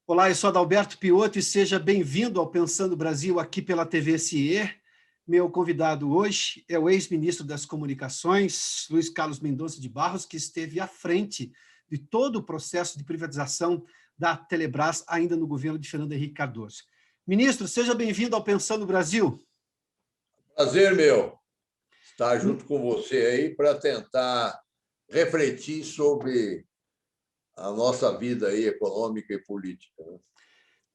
Olá, eu sou Adalberto Piotto e seja bem-vindo ao Pensando Brasil aqui pela TV CIE. Meu convidado hoje é o ex-ministro das Comunicações, Luiz Carlos Mendonça de Barros, que esteve à frente de todo o processo de privatização da Telebrás, ainda no governo de Fernando Henrique Cardoso. Ministro, seja bem-vindo ao Pensando Brasil. Prazer meu estar junto com você aí para tentar refletir sobre a nossa vida aí econômica e política, né?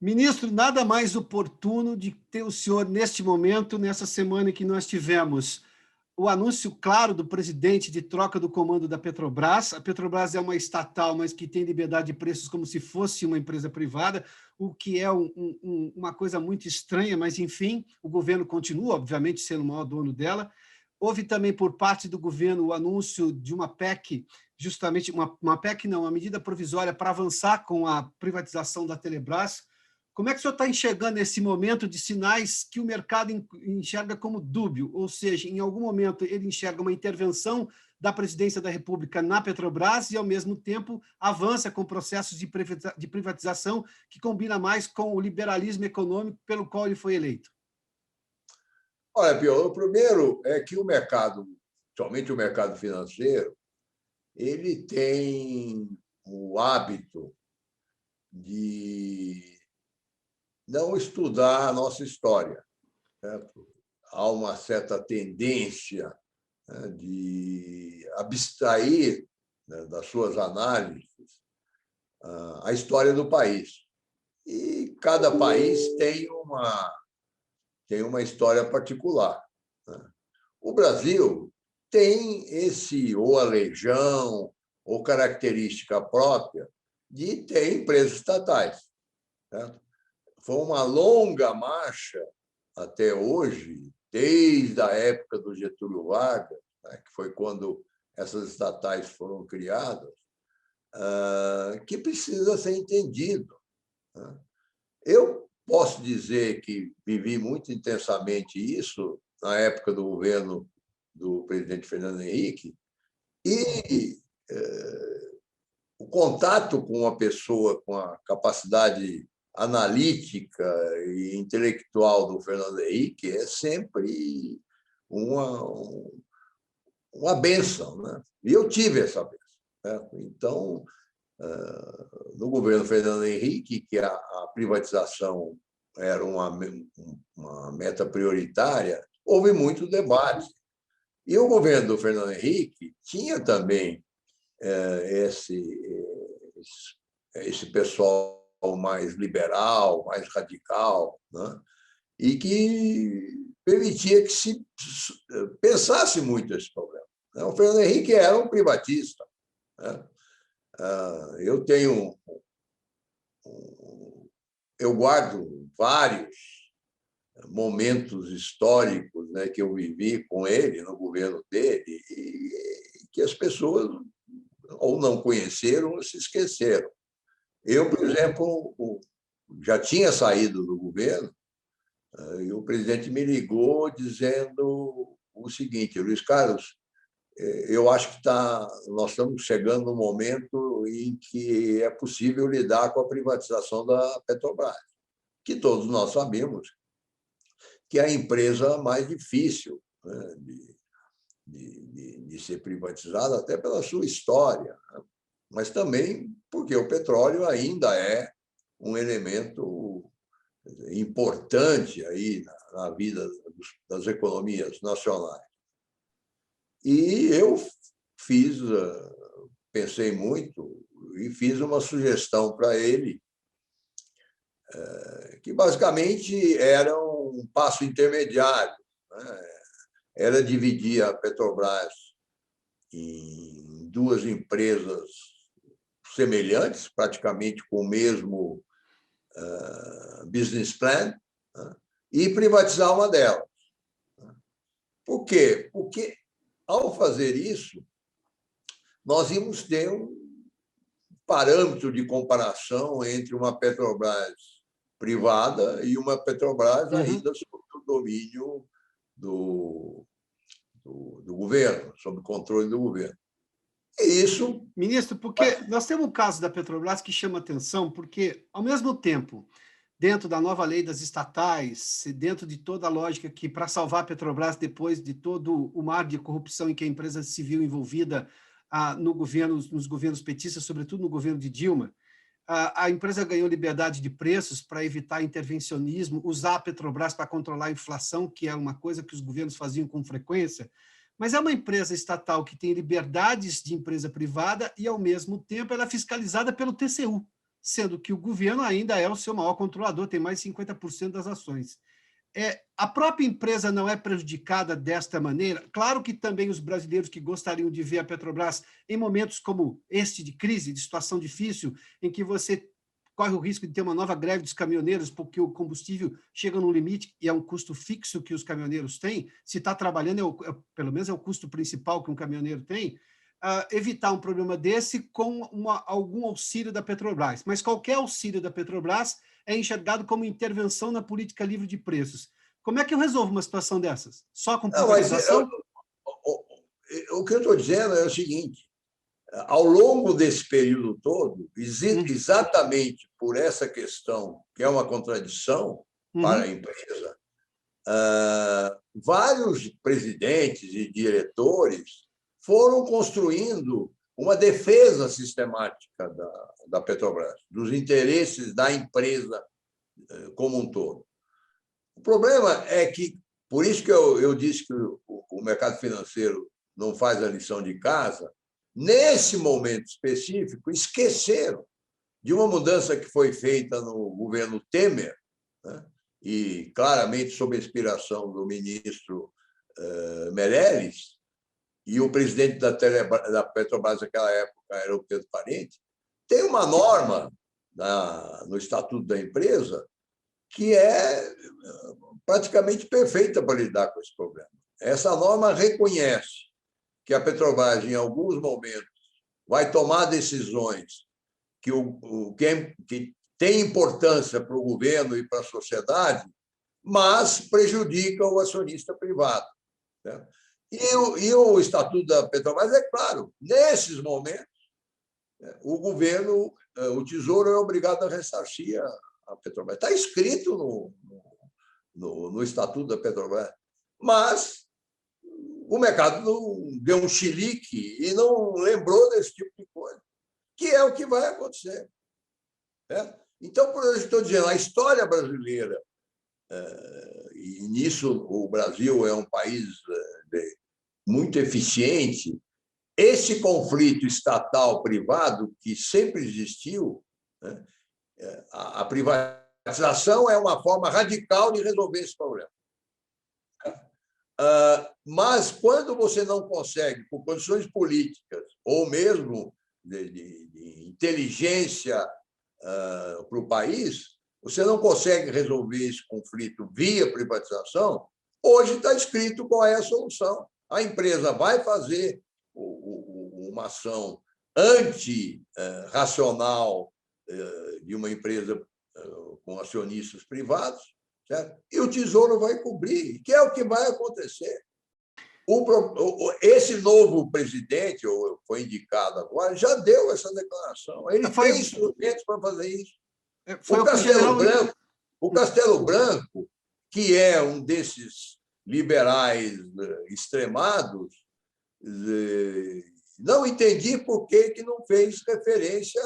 Ministro, nada mais oportuno de ter o senhor neste momento, nessa semana em que nós tivemos o anúncio claro do presidente de troca do comando da Petrobras. A Petrobras é uma estatal, mas que tem liberdade de preços como se fosse uma empresa privada, o que é uma coisa muito estranha, mas, enfim, o governo continua, obviamente, sendo o maior dono dela. Houve também, por parte do governo, o anúncio de uma PEC, justamente, uma PEC não, uma medida provisória para avançar com a privatização da Telebrás. Como é que o senhor está enxergando esse momento de sinais que o mercado enxerga como dúbio? Ou seja, em algum momento ele enxerga uma intervenção da presidência da República na Petrobras e, ao mesmo tempo, avança com processos de privatização que combina mais com o liberalismo econômico pelo qual ele foi eleito? Olha, Pio, o primeiro é que o mercado, somente o mercado financeiro, ele tem o hábito de não estudar a nossa história, certo? Há uma certa tendência, né, de abstrair, né, das suas análises a história do país. E cada país tem uma história particular, né? O Brasil tem esse ou aleijão ou característica própria de ter empresas estatais, certo? Foi uma longa marcha até hoje, desde a época do Getúlio Vargas, né, que foi quando essas estatais foram criadas, que precisa ser entendido, né? Eu posso dizer que vivi muito intensamente isso na época do governo do presidente Fernando Henrique, e o contato com uma pessoa com a capacidade analítica e intelectual do Fernando Henrique é sempre uma, uma bênção, né? E eu tive essa bênção, né? Então, no governo Fernando Henrique, que a privatização era uma meta prioritária, houve muito debate. E o governo do Fernando Henrique tinha também esse, esse pessoal mais liberal, mais radical, né? E que permitia que se pensasse muito esse problema. O Fernando Henrique era um privatista, né? Eu tenho, eu guardo vários momentos históricos, né, que eu vivi com ele no governo dele e que as pessoas ou não conheceram ou se esqueceram. Eu, por exemplo, já tinha saído do governo e o presidente me ligou dizendo o seguinte: Luiz Carlos, eu acho que nós estamos chegando no momento em que é possível lidar com a privatização da Petrobras, que todos nós sabemos que é a empresa mais difícil, né, de ser privatizada, até pela sua história, né? Mas também porque o petróleo ainda é um elemento importante aí na vida das economias nacionais. E eu pensei muito e fiz uma sugestão para ele, que basicamente era um passo intermediário, né? Era dividir a Petrobras em duas empresas semelhantes, praticamente com o mesmo business plan, né? E privatizar uma delas. Por quê? Porque, ao fazer isso, nós íamos ter um parâmetro de comparação entre uma Petrobras privada e uma Petrobras ainda sob o domínio do governo, sob o controle do governo. Isso. Ministro, porque nós temos um caso da Petrobras que chama atenção, porque, ao mesmo tempo, dentro da nova lei das estatais, dentro de toda a lógica que, para salvar a Petrobras, depois de todo o mar de corrupção em que a empresa se viu envolvida no governo, nos governos petistas, sobretudo no governo de Dilma, a empresa ganhou liberdade de preços para evitar intervencionismo, usar a Petrobras para controlar a inflação, que é uma coisa que os governos faziam com frequência, mas é uma empresa estatal que tem liberdades de empresa privada e, ao mesmo tempo, ela é fiscalizada pelo TCU, sendo que o governo ainda é o seu maior controlador, tem mais de 50% das ações. A própria empresa não é prejudicada desta maneira? Claro que também os brasileiros que gostariam de ver a Petrobras em momentos como este de crise, de situação difícil, em que você corre o risco de ter uma nova greve dos caminhoneiros, porque o combustível chega no limite e é um custo fixo que os caminhoneiros têm, se está trabalhando, pelo menos é o custo principal que um caminhoneiro tem, evitar um problema desse com algum auxílio da Petrobras. Mas qualquer auxílio da Petrobras é enxergado como intervenção na política livre de preços. Como é que eu resolvo uma situação dessas? Só com privatização? O que eu estou dizendo é o seguinte: ao longo desse período todo, exatamente por essa questão, que é uma contradição para a empresa, vários presidentes e diretores foram construindo uma defesa sistemática da Petrobras, dos interesses da empresa como um todo. O problema é que, por isso que eu disse que o mercado financeiro não faz a lição de casa, nesse momento específico, esqueceram de uma mudança que foi feita no governo Temer, né? E claramente sob a inspiração do ministro Meirelles, e o presidente da Petrobras naquela época era o Pedro Parente. Tem uma norma no Estatuto da empresa que é praticamente perfeita para lidar com esse problema. Essa norma reconhece que a Petrobras, em alguns momentos, vai tomar decisões que têm importância para o governo e para a sociedade, mas prejudicam o acionista privado, né? E o Estatuto da Petrobras é claro, nesses momentos, o governo, o Tesouro é obrigado a ressarcir a Petrobras. Está escrito no Estatuto da Petrobras, mas o mercado não deu um chilique e não lembrou desse tipo de coisa, que é o que vai acontecer, né? Então, por isso estou dizendo, a história brasileira, e nisso o Brasil é um país muito eficiente, esse conflito estatal-privado que sempre existiu, né? A privatização é uma forma radical de resolver esse problema. Mas, quando você não consegue, por condições políticas ou mesmo de inteligência para o país, você não consegue resolver esse conflito via privatização, hoje está escrito qual é a solução. A empresa vai fazer uma ação antirracional de uma empresa com acionistas privados, certo? E o Tesouro vai cobrir, que é o que vai acontecer. Esse novo presidente, ou foi indicado agora, já deu essa declaração. Ele tem instrumentos para fazer isso. O Castelo Branco, que é um desses liberais extremados, não entendi por que não fez referência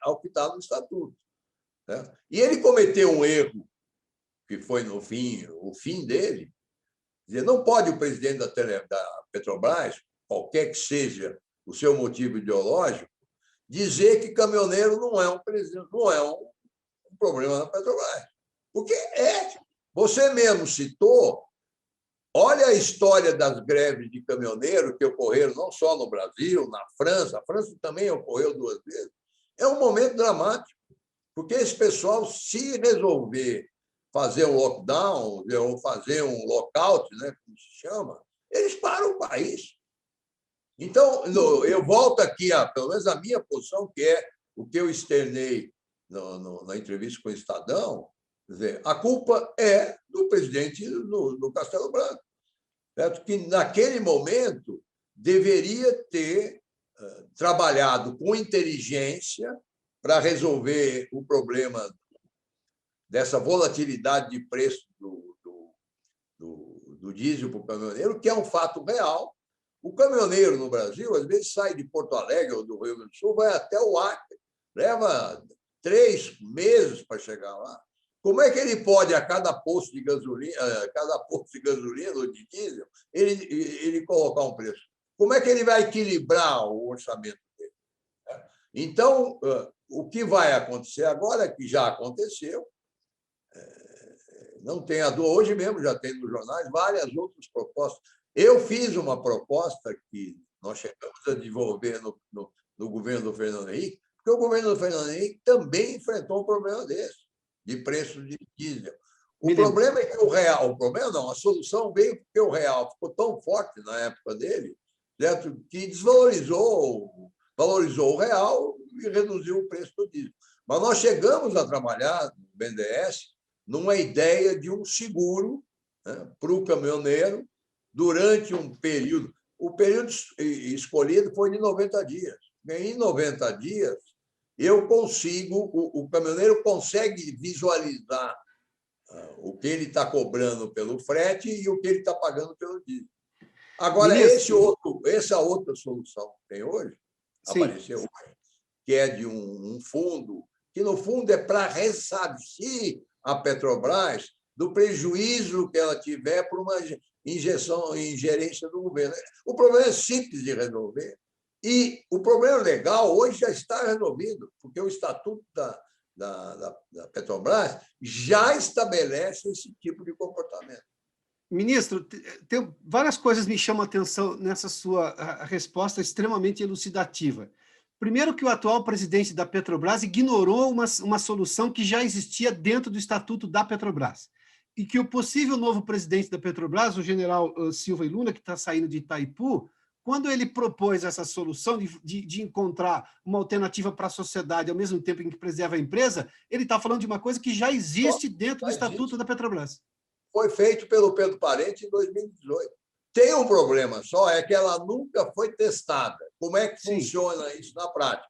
ao que está no Estatuto, né? E ele cometeu um erro, que foi, no fim, o fim dele. Dizer, não pode o presidente da Petrobras, qualquer que seja o seu motivo ideológico, dizer que caminhoneiro não é um problema na Petrobras. Porque você mesmo citou, olha a história das greves de caminhoneiro que ocorreram não só no Brasil, na França. A França também ocorreu 2 vezes. É um momento dramático, porque esse pessoal, se resolver fazer um lockdown ou fazer um lockout, né, como se chama, eles param o país. Então, eu volto aqui, pelo menos a minha posição, que é o que eu externei na entrevista com o Estadão, quer dizer, a culpa é do presidente do Castelo Branco, certo? Que, naquele momento, deveria ter trabalhado com inteligência para resolver o problema dessa volatilidade de preço do diesel para o caminhoneiro, que é um fato real. O caminhoneiro no Brasil, às vezes, sai de Porto Alegre ou do Rio Grande do Sul, vai até o Acre, leva 3 meses para chegar lá. Como é que ele pode, a cada posto de gasolina ou de diesel, ele colocar um preço? Como é que ele vai equilibrar o orçamento dele? Então, o que vai acontecer agora, que já aconteceu, não tem a dor, hoje mesmo já tem nos jornais várias outras propostas. Eu fiz uma proposta que nós chegamos a desenvolver no governo do Fernando Henrique, porque o governo do Fernando Henrique também enfrentou um problema desse, de preço de diesel. O problema é que o problema não, a solução veio porque o real ficou tão forte na época dele, certo? Que valorizou o real e reduziu o preço do diesel. Mas nós chegamos a trabalhar no BNDES numa ideia de um seguro, né, para o caminhoneiro durante um período. O período escolhido foi de 90 dias. Em 90 dias, o caminhoneiro consegue visualizar o que ele está cobrando pelo frete e o que ele está pagando pelo diesel. Agora, essa outra solução que tem hoje, apareceu hoje, que é de um fundo, que, no fundo, é para ressarcir a Petrobras do prejuízo que ela tiver por uma ingerência do governo. O problema é simples de resolver. E o problema legal hoje já está resolvido, porque o Estatuto da Petrobras já estabelece esse tipo de comportamento. Ministro, tem várias coisas que me chamam a atenção nessa sua resposta extremamente elucidativa. Primeiro, que o atual presidente da Petrobras ignorou uma solução que já existia dentro do Estatuto da Petrobras, e que o possível novo presidente da Petrobras, o general Silva Luna, que está saindo de Itaipu, quando ele propôs essa solução de encontrar uma alternativa para a sociedade ao mesmo tempo em que preserva a empresa, ele está falando de uma coisa que já existe dentro do Estatuto da Petrobras. Foi feito pelo Pedro Parente em 2018. Tem um problema só, é que ela nunca foi testada. Como é que funciona isso na prática?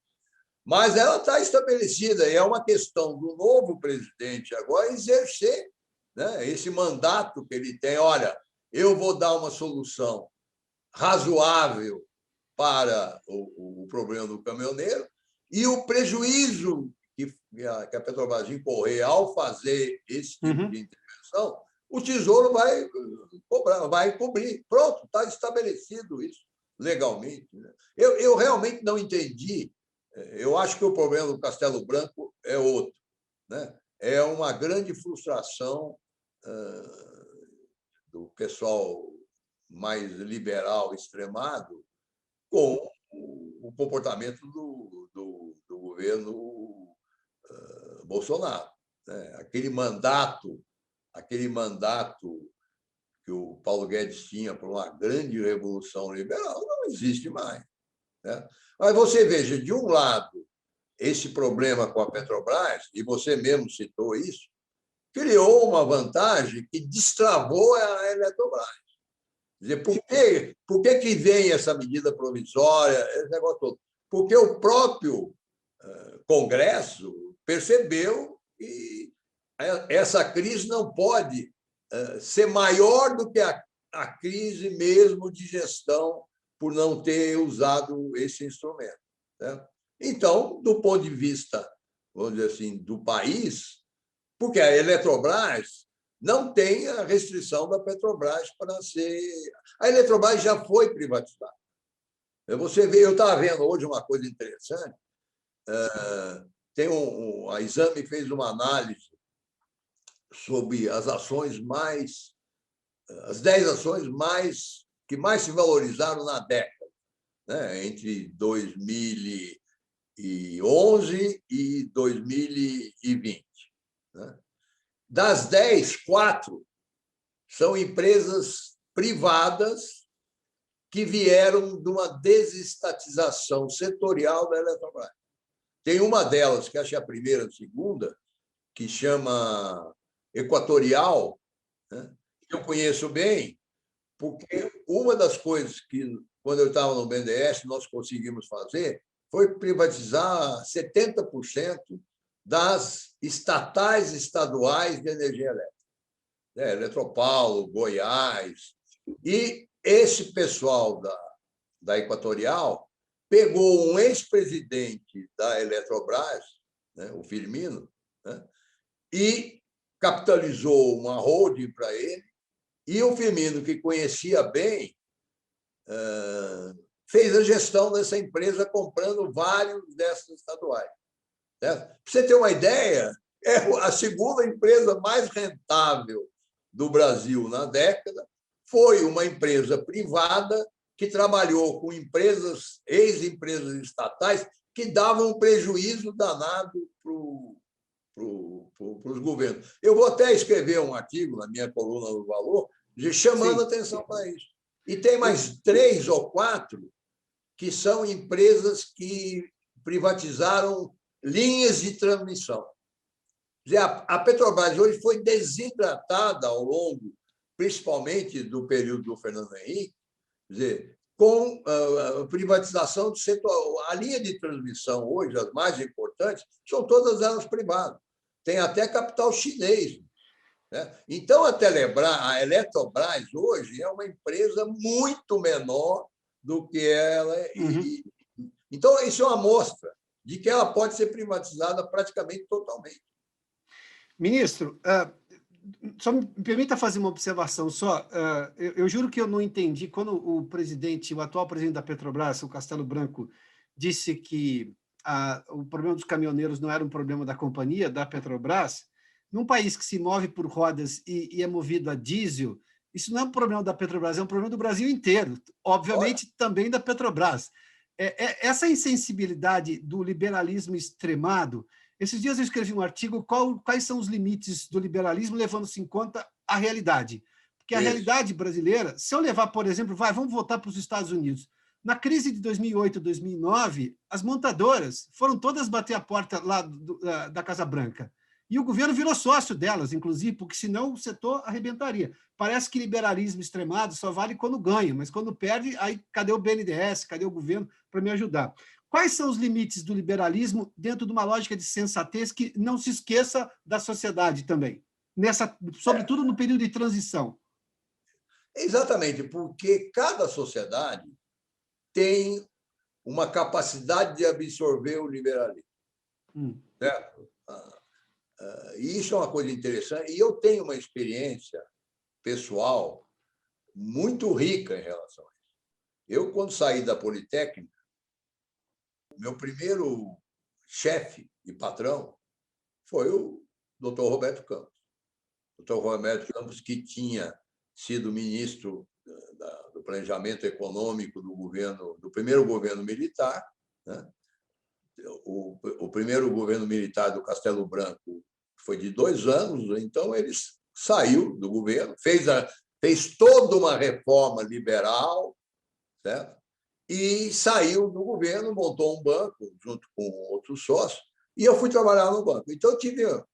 Mas ela está estabelecida, e é uma questão do novo presidente agora exercer, né, esse mandato que ele tem. Olha, eu vou dar uma solução razoável para o problema do caminhoneiro, e o prejuízo que a Petrobras incorrer ao fazer esse tipo de intervenção, o Tesouro vai cobrar, vai cobrir. Pronto, está estabelecido isso legalmente. Eu realmente não entendi. Eu acho que o problema do Castelo Branco é outro, né? É uma grande frustração do pessoal mais liberal, extremado, com o comportamento do governo Bolsonaro, né? Aquele mandato que o Paulo Guedes tinha para uma grande revolução liberal não existe mais, né? Mas você veja, de um lado, esse problema com a Petrobras, e você mesmo citou isso, criou uma vantagem que destravou a Eletrobras. Quer dizer, por que vem essa medida provisória, esse negócio todo? Porque o próprio Congresso percebeu que essa crise não pode ser maior do que a crise mesmo de gestão por não ter usado esse instrumento, né? Então, do ponto de vista, vamos dizer assim, do país, porque a Eletrobras não tem a restrição da Petrobras para ser... A Eletrobras já foi privatizada. Você vê, eu estava vendo hoje uma coisa interessante, tem a Exame fez uma análise sobre as 10 ações que mais se valorizaram na década, né, entre 2011 e 2020. Né? Das 10, 4 são empresas privadas que vieram de uma desestatização setorial da Eletrobras. Tem uma delas, que acho que é a primeira ou segunda, que chama Equatorial, né? Eu conheço bem, porque uma das coisas que quando eu estava no BNDES, nós conseguimos fazer, foi privatizar 70% das estatais estaduais de energia elétrica. Eletropaulo, Goiás. E esse pessoal da Equatorial pegou um ex-presidente da Eletrobras, o Firmino, e capitalizou uma holding para ele, e o Firmino, que conhecia bem, fez a gestão dessa empresa comprando vários dessas estaduais. Para você ter uma ideia, é a segunda empresa mais rentável do Brasil na década, foi uma empresa privada que trabalhou com ex-empresas estatais que davam um prejuízo danado para os governos. Eu vou até escrever um artigo na minha coluna do Valor, chamando atenção para isso. E tem mais 3 ou 4 que são empresas que privatizaram linhas de transmissão. A Petrobras hoje foi desidratada ao longo, principalmente do período do Fernando Henrique, com a privatização do setor. A linha de transmissão hoje, as mais importantes, são todas elas privadas. Tem até capital chinês. Então, a Eletrobras hoje é uma empresa muito menor do que ela. Então, isso é uma amostra de que ela pode ser privatizada praticamente totalmente. Ministro, só me permita fazer uma observação só. Eu juro que eu não entendi quando o atual presidente da Petrobras, o Castelo Branco, disse que o problema dos caminhoneiros não era um problema da companhia, da Petrobras. Num país que se move por rodas e é movido a diesel, isso não é um problema da Petrobras, é um problema do Brasil inteiro, obviamente também da Petrobras. Essa insensibilidade do liberalismo extremado. Esses dias eu escrevi um artigo, quais são os limites do liberalismo, levando-se em conta a realidade. Porque a realidade brasileira, se eu levar, por exemplo, vamos voltar para os Estados Unidos. Na crise de 2008, 2009, as montadoras foram todas bater a porta lá da Casa Branca. E o governo virou sócio delas, inclusive, porque senão o setor arrebentaria. Parece que liberalismo extremado só vale quando ganha, mas quando perde, aí cadê o BNDES, cadê o governo para me ajudar? Quais são os limites do liberalismo dentro de uma lógica de sensatez que não se esqueça da sociedade também, sobretudo no período de transição? Exatamente, porque cada sociedade tem uma capacidade de absorver o liberalismo. Certo? E isso é uma coisa interessante. E eu tenho uma experiência pessoal muito rica em relação a isso. Eu, quando saí da Politécnica, o meu primeiro chefe e patrão foi o Dr. Roberto Campos. O Dr. Roberto Campos, que tinha sido ministro do Planejamento Econômico do primeiro governo militar. O primeiro governo militar do Castelo Branco foi de 2 anos, então ele saiu do governo, fez toda uma reforma liberal, certo? E saiu do governo, montou um banco junto com outros sócios, e eu fui trabalhar no banco. Então, eu tive a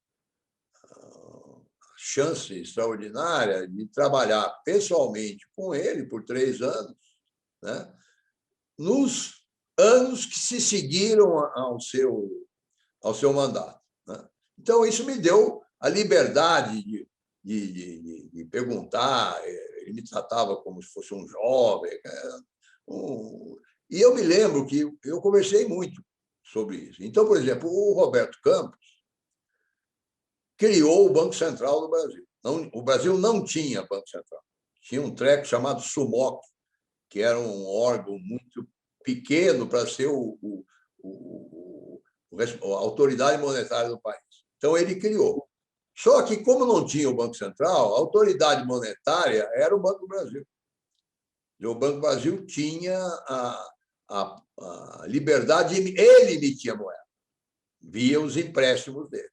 chance extraordinária de trabalhar pessoalmente com ele por 3 anos, nos anos que se seguiram ao seu mandato. Então, isso me deu a liberdade de perguntar. Ele me tratava como se fosse um jovem. E eu me lembro que eu conversei muito sobre isso. Então, por exemplo, o Roberto Campos criou o Banco Central do Brasil. O Brasil não tinha Banco Central. Tinha um treco chamado SUMOC, que era um órgão muito pequeno para ser a autoridade monetária do país. Então, ele criou. Só que, como não tinha o Banco Central, a autoridade monetária era o Banco do Brasil. E o Banco do Brasil tinha a liberdade, ele emitia moeda, via os empréstimos dele.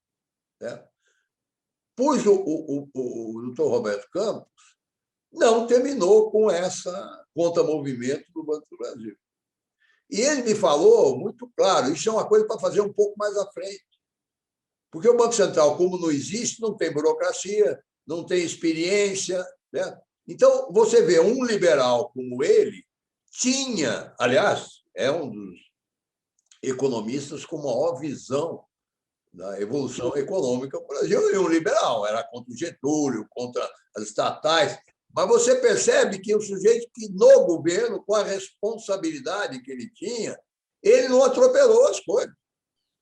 Pois o doutor Roberto Campos não terminou com essa conta-movimento do Banco do Brasil. E ele me falou muito claro, isso é uma coisa para fazer um pouco mais à frente. Porque o Banco Central, como não existe, não tem burocracia, não tem experiência. Então, você vê um liberal como ele tinha, aliás, é um dos economistas com maior visão da evolução econômica do Brasil, e um liberal, era contra o Getúlio, contra as estatais. Mas você percebe que o sujeito que, no governo, com a responsabilidade que ele tinha, ele não atropelou as coisas.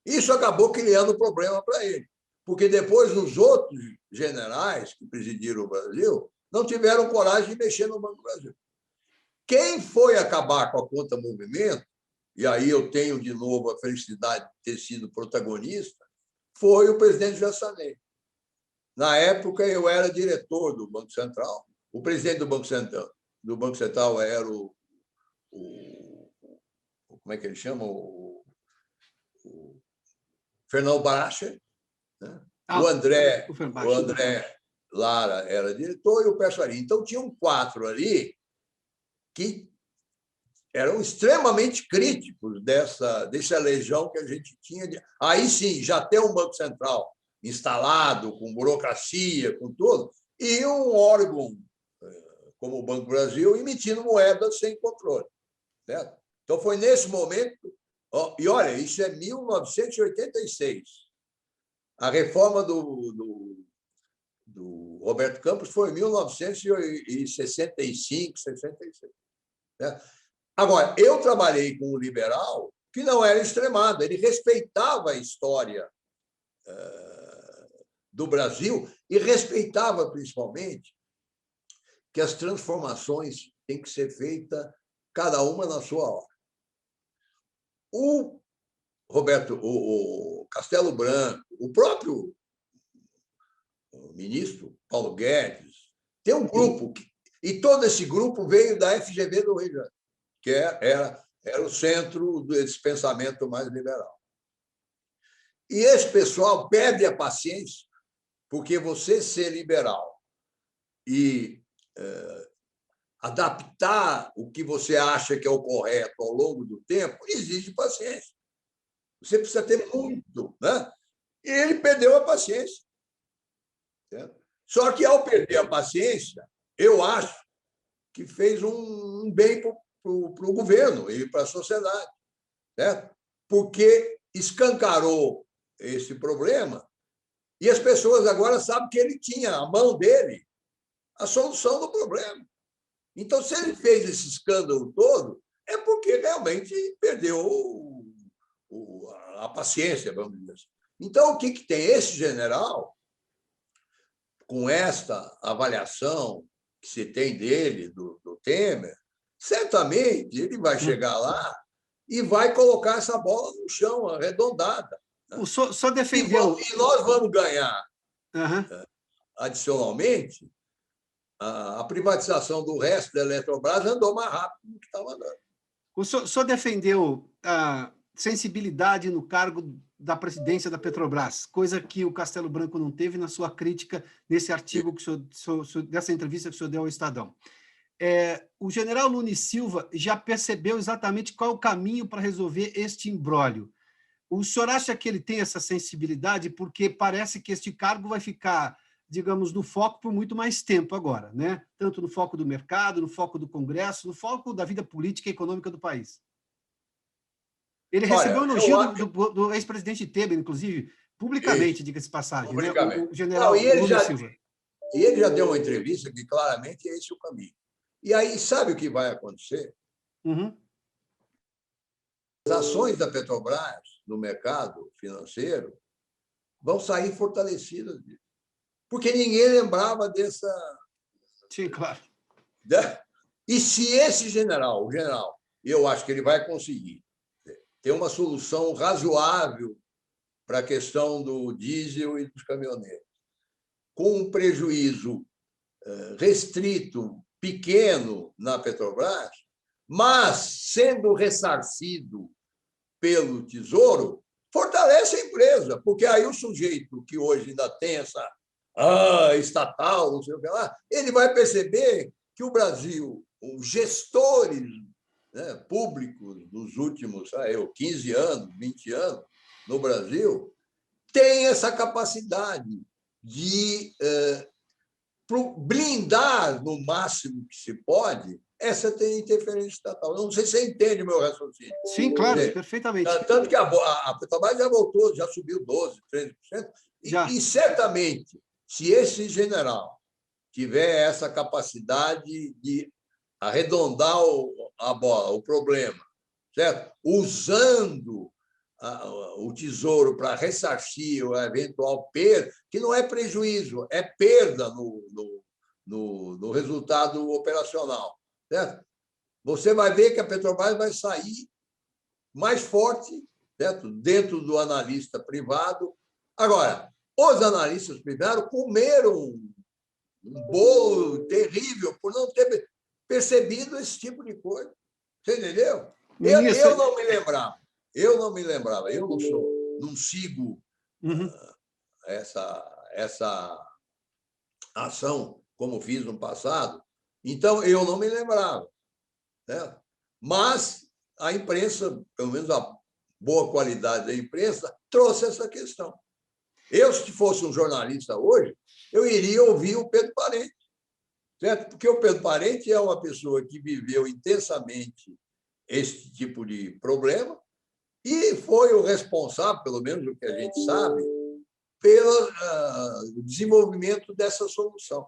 Isso acabou criando problema para ele, porque depois os outros generais que presidiram o Brasil não tiveram coragem de mexer no Banco do Brasil. Quem foi acabar com a conta movimento, e aí eu tenho de novo a felicidade de ter sido protagonista, foi o presidente Jassanei. Na época, eu era diretor do Banco Central. O presidente do Banco Central era como é que ele chama? O Fernão Baracher, né? O André Lara era diretor e o Persari. Então, tinham 4 ali que eram extremamente críticos dessa legião que a gente tinha. Aí sim, já ter um Banco Central instalado, com burocracia, com tudo, e um órgão como o Banco do Brasil emitindo moedas sem controle. Certo? Então, foi nesse momento. E olha, isso é 1986. A reforma do Roberto Campos foi em 1965, 66. Certo? Agora, eu trabalhei com um liberal que não era extremado, ele respeitava a história do Brasil e respeitava, principalmente, que as transformações têm que ser feitas, cada uma na sua hora. O Castelo Branco, o próprio ministro Paulo Guedes, tem um grupo, e todo esse grupo veio da FGV do Rio de Janeiro, que era o centro desse pensamento mais liberal. E esse pessoal perde a paciência, porque você ser liberal e adaptar o que você acha que é o correto ao longo do tempo exige paciência. Você precisa ter muito, né? E ele perdeu a paciência. Certo? Só que, ao perder a paciência, eu acho que fez um bem para o governo e para a sociedade, certo? Porque escancarou esse problema e as pessoas agora sabem que ele tinha à mão dele a solução do problema. Então, se ele fez esse escândalo todo, é porque realmente perdeu a paciência, vamos dizer assim. Então, o que tem? Esse general, com esta avaliação que se tem dele, do Temer, certamente ele vai chegar lá e vai colocar essa bola no chão, arredondada. Né? O senhor só defendeu... E nós vamos ganhar, adicionalmente, a privatização do resto da Eletrobras andou mais rápido do que estava andando. O senhor defendeu a sensibilidade no cargo da presidência da Petrobras, coisa que o Castelo Branco não teve na sua crítica nesse artigo, dessa entrevista que o senhor deu ao Estadão. O general Nunes Silva já percebeu exatamente qual é o caminho para resolver este imbróglio. O senhor acha que ele tem essa sensibilidade? Porque parece que este cargo vai ficar, digamos, no foco por muito mais tempo agora, né? Tanto no foco do mercado, no foco do Congresso, no foco da vida política e econômica do país. Ele recebeu um elogio do ex-presidente Temer, inclusive, publicamente, diga-se de passagem, publicamente. Né? O general Nunes Silva. E ele já deu uma entrevista que claramente é esse o caminho. E aí, sabe o que vai acontecer? As ações da Petrobras no mercado financeiro vão sair fortalecidas, porque ninguém lembrava dessa... Sim, claro. E se esse general, eu acho que ele vai conseguir ter uma solução razoável para a questão do diesel e dos caminhoneiros, com um prejuízo restrito, pequeno na Petrobras, mas sendo ressarcido pelo Tesouro, fortalece a empresa, porque aí o sujeito que hoje ainda tem essa estatal, não sei o que lá, ele vai perceber que o Brasil, os gestores, né, públicos dos últimos 15 anos, 20 anos no Brasil, tem essa capacidade de blindar, no máximo que se pode, essa tem interferência estatal. Não sei se você entende o meu raciocínio. Sim, claro, perfeitamente. Tanto que a Petrobras já voltou, já subiu 12%, 13%, e certamente, se esse general tiver essa capacidade de arredondar a bola, o problema, certo? Usando o Tesouro para ressarcir a eventual perda, que não é prejuízo, é perda no resultado operacional, certo? Você vai ver que a Petrobras vai sair mais forte, certo? Dentro do analista privado. Agora, os analistas privados comeram um bolo terrível por não ter percebido esse tipo de coisa. Você entendeu? Ministro... Eu não me lembrava. Eu não sigo essa ação como fiz no passado, então eu não me lembrava. Né? Mas a imprensa, pelo menos a boa qualidade da imprensa, trouxe essa questão. Eu, se fosse um jornalista hoje, eu iria ouvir o Pedro Parente, certo? Porque o Pedro Parente é uma pessoa que viveu intensamente esse tipo de problema e foi o responsável, pelo menos o que a gente sabe, pelo desenvolvimento dessa solução.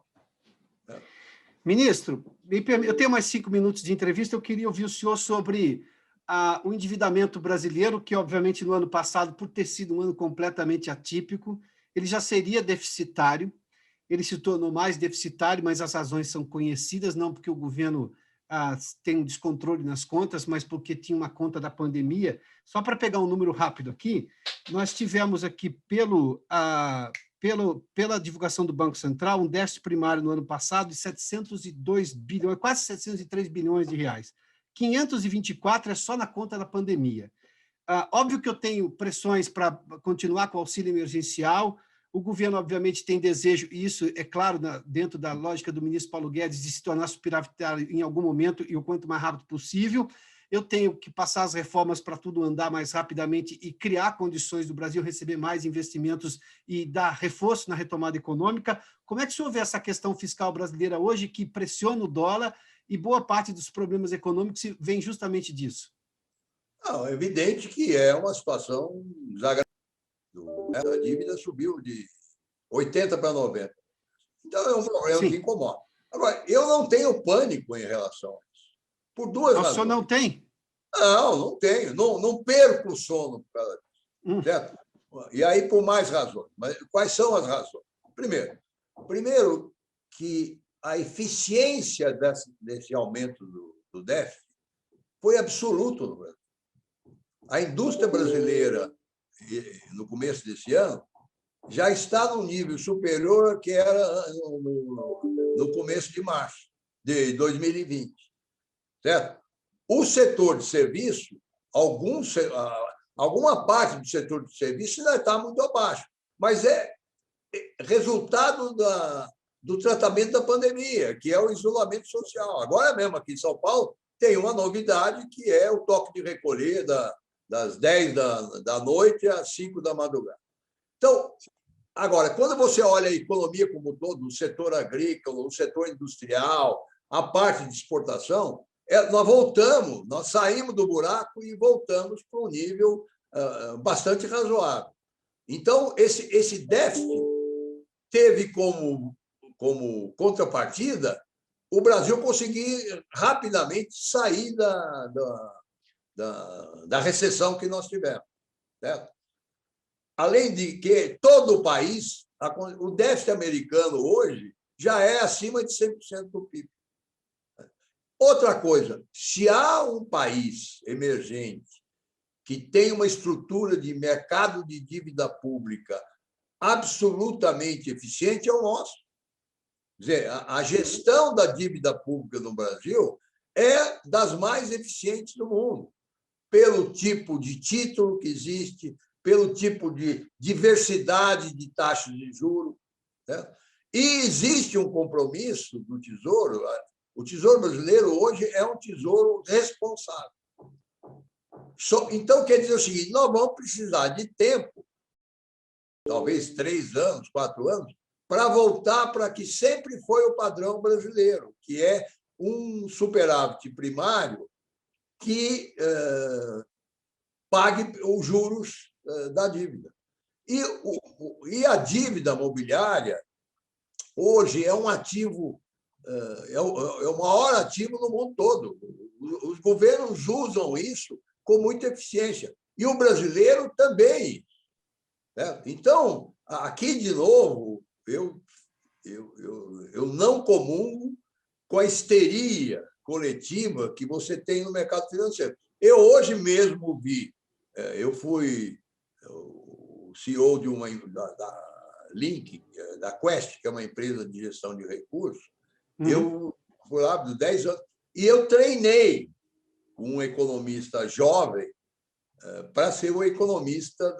Ministro, eu tenho mais 5 minutos de entrevista, eu queria ouvir o senhor sobre o endividamento brasileiro, que, obviamente, no ano passado, por ter sido um ano completamente atípico, ele já seria deficitário, ele se tornou mais deficitário, mas as razões são conhecidas, não porque o governo tem um descontrole nas contas, mas porque tinha uma conta da pandemia. Só para pegar um número rápido aqui, nós tivemos aqui, pela divulgação do Banco Central, um déficit primário no ano passado de 702 bilhões, quase 703 bilhões de reais. 524 é só na conta da pandemia. Óbvio que eu tenho pressões para continuar com o auxílio emergencial. O governo, obviamente, tem desejo, e isso é claro, dentro da lógica do ministro Paulo Guedes, de se tornar superavitário em algum momento e o quanto mais rápido possível. Eu tenho que passar as reformas para tudo andar mais rapidamente e criar condições do Brasil receber mais investimentos e dar reforço na retomada econômica. Como é que o senhor vê essa questão fiscal brasileira hoje, que pressiona o dólar e boa parte dos problemas econômicos vem justamente disso? Não, é evidente que é uma situação desagradável. A dívida subiu de 80 para 90. Então, é um problema que incomoda. Agora, eu não tenho pânico em relação a isso, por duas razões. O senhor não tem? Não tenho. Não perco o sono por causa disso. Certo? E aí, por mais razões. Mas quais são as razões? Primeiro que a eficiência desse aumento do déficit foi absoluto no Brasil. A indústria brasileira, no começo desse ano, já está num nível superior ao que era no começo de março de 2020. Certo? O setor de serviço, alguma parte do setor de serviço ainda está muito abaixo, mas é resultado do tratamento da pandemia, que é o isolamento social. Agora mesmo, aqui em São Paulo, tem uma novidade, que é o toque de recolher das 10 da noite às 5 da madrugada. Então, agora, quando você olha a economia como um todo, o setor agrícola, o setor industrial, a parte de exportação, nós saímos do buraco e voltamos para um nível bastante razoável. Então, esse déficit teve como contrapartida o Brasil conseguir rapidamente sair da recessão que nós tivemos. Certo? Além de que todo o país, o déficit americano hoje já é acima de 100% do PIB. Outra coisa, se há um país emergente que tem uma estrutura de mercado de dívida pública absolutamente eficiente, é o nosso. Quer dizer, a gestão da dívida pública no Brasil é das mais eficientes do mundo, pelo tipo de título que existe, pelo tipo de diversidade de taxas de juros. Né? E existe um compromisso do Tesouro. O Tesouro brasileiro hoje é um tesouro responsável. Então, quer dizer o seguinte, nós vamos precisar de tempo, talvez 3 anos, 4 anos, para voltar para que sempre foi o padrão brasileiro, que é um superávit primário que pague os juros da dívida. E a dívida mobiliária, hoje, é um ativo, é o maior ativo no mundo todo. Os governos usam isso com muita eficiência. E o brasileiro também. Né? Então, aqui, de novo, eu não comungo com a histeria coletiva que você tem no mercado financeiro. Eu hoje mesmo vi, eu fui o CEO da Link, da Quest, que é uma empresa de gestão de recursos. Eu fui lá por 10 anos e eu treinei um economista jovem para ser o economista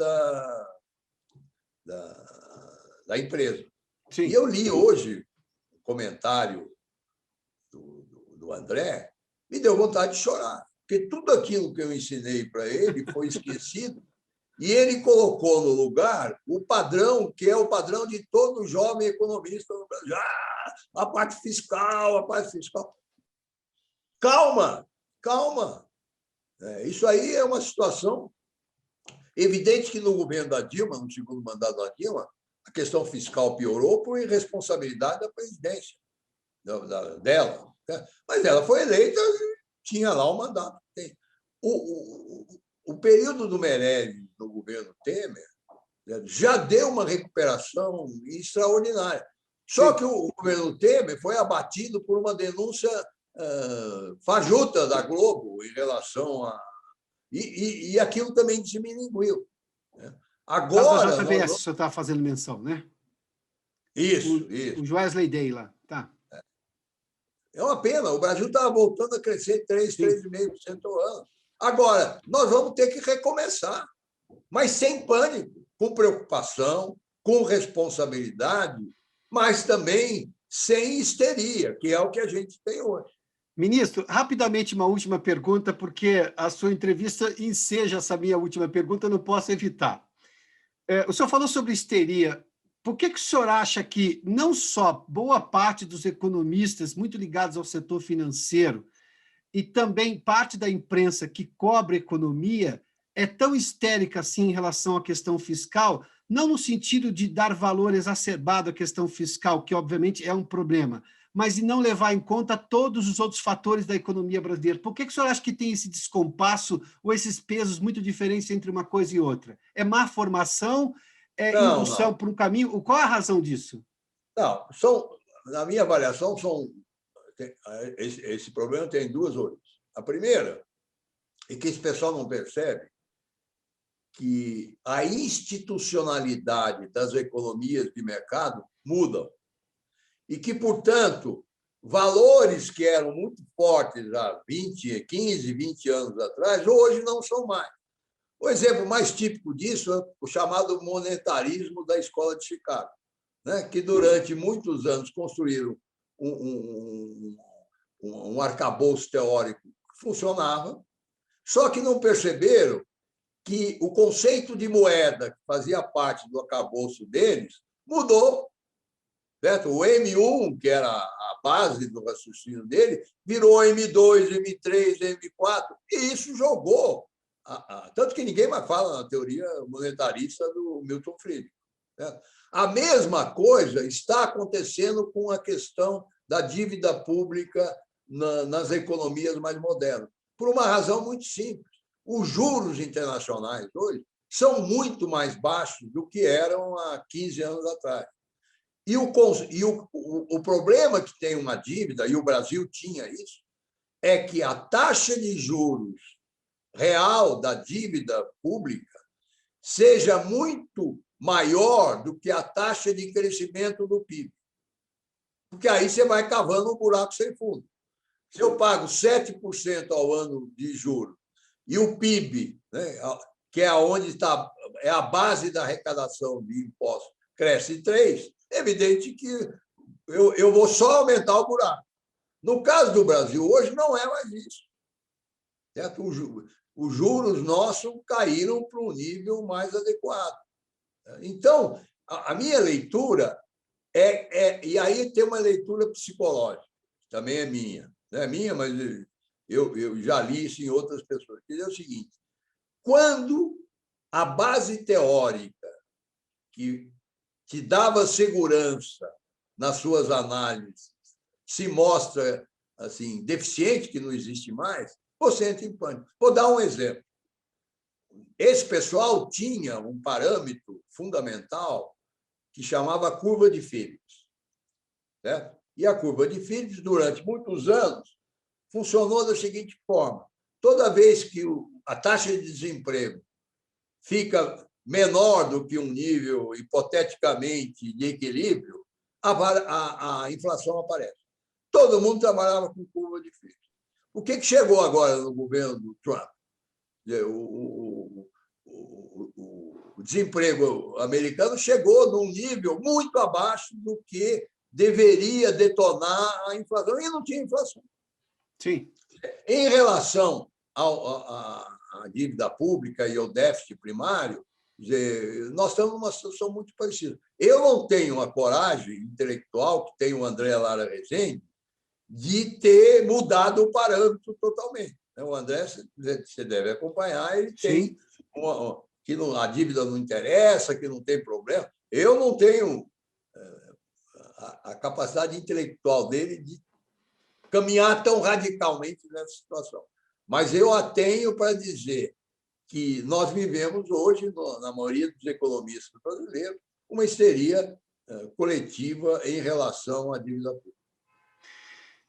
da empresa. Sim. E eu li hoje um comentário do André, me deu vontade de chorar, porque tudo aquilo que eu ensinei para ele foi esquecido e ele colocou no lugar o padrão, que é o padrão de todo jovem economista no Brasil. A parte fiscal, a parte fiscal. Calma, calma. Isso aí é uma situação evidente que no governo da Dilma, no segundo mandato da Dilma, a questão fiscal piorou por irresponsabilidade da presidência dela. Mas ela foi eleita e tinha lá o mandato. O período do Meirelles no governo Temer já deu uma recuperação extraordinária. Só que o governo Temer foi abatido por uma denúncia fajuta da Globo em relação a... E aquilo também diminuiu. Agora... Da JBS, o senhor está fazendo menção, né? Isso. O Joesley Day lá. Tá. É uma pena, o Brasil estava voltando a crescer 3,5% ao ano. Agora, nós vamos ter que recomeçar, mas sem pânico, com preocupação, com responsabilidade, mas também sem histeria, que é o que a gente tem hoje. Ministro, rapidamente uma última pergunta, porque a sua entrevista enseja essa minha última pergunta, eu não posso evitar. O senhor falou sobre histeria. Por que o senhor acha que não só boa parte dos economistas muito ligados ao setor financeiro e também parte da imprensa que cobre economia é tão histérica assim em relação à questão fiscal, não no sentido de dar valor exacerbado à questão fiscal, que obviamente é um problema, mas de não levar em conta todos os outros fatores da economia brasileira? Por que o senhor acha que tem esse descompasso ou esses pesos muito diferentes entre uma coisa e outra? É má formação? É indução por um caminho? Qual é a razão disso? Não, na minha avaliação, esse problema tem duas origens. A primeira é que esse pessoal não percebe que a institucionalidade das economias de mercado mudam e que, portanto, valores que eram muito fortes há 15, 20 anos atrás, hoje não são mais. O exemplo mais típico disso é o chamado monetarismo da Escola de Chicago, né? Que durante muitos anos construíram um arcabouço teórico que funcionava, só que não perceberam que o conceito de moeda que fazia parte do arcabouço deles mudou. Certo? O M1, que era a base do raciocínio dele, virou M2, M3, M4, e isso jogou. Tanto que ninguém mais fala na teoria monetarista do Milton Friedman. Certo? A mesma coisa está acontecendo com a questão da dívida pública nas economias mais modernas, por uma razão muito simples. Os juros internacionais hoje são muito mais baixos do que eram há 15 anos atrás. E o problema que tem uma dívida, e o Brasil tinha isso, é que a taxa de juros real da dívida pública seja muito maior do que a taxa de crescimento do PIB. Porque aí você vai cavando um buraco sem fundo. Se eu pago 7% ao ano de juros e o PIB, né, que é onde é a base da arrecadação de impostos, cresce 3%, é evidente que eu vou só aumentar o buraco. No caso do Brasil, hoje, não é mais isso. Certo? Os juros nossos caíram para um nível mais adequado. Então, a minha leitura e aí tem uma leitura psicológica, também é minha. não é minha, mas eu já li isso em outras pessoas, que é o seguinte: quando a base teórica que te dava segurança nas suas análises se mostra assim deficiente, que não existe mais, você entra em pânico. Vou dar um exemplo. Esse pessoal tinha um parâmetro fundamental que chamava curva de Phillips, certo? E a curva de Phillips, durante muitos anos, funcionou da seguinte forma: toda vez que a taxa de desemprego fica menor do que um nível hipoteticamente de equilíbrio, a inflação aparece. Todo mundo trabalhava com curva de Phillips. O que chegou agora no governo do Trump? O desemprego americano chegou num nível muito abaixo do que deveria detonar a inflação, e não tinha inflação. Sim. Em relação à dívida pública e ao déficit primário, nós estamos numa situação muito parecida. Eu não tenho a coragem intelectual que tem o André Lara Rezende de ter mudado o parâmetro totalmente. O André, você deve acompanhar, ele tem que a dívida não interessa, que não tem problema. Eu não tenho a capacidade intelectual dele de caminhar tão radicalmente nessa situação. Mas eu a tenho para dizer que nós vivemos hoje, na maioria dos economistas brasileiros, uma histeria coletiva em relação à dívida pública.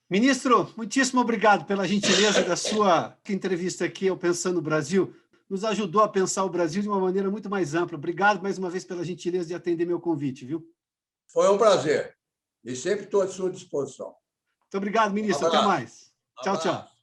Ministro, muitíssimo obrigado pela gentileza da sua entrevista aqui ao Pensando Brasil. Nos ajudou a pensar o Brasil de uma maneira muito mais ampla. Obrigado mais uma vez pela gentileza de atender meu convite, viu? Foi um prazer. E sempre estou à sua disposição. Muito obrigado, ministro. Até mais. Tchau, tchau.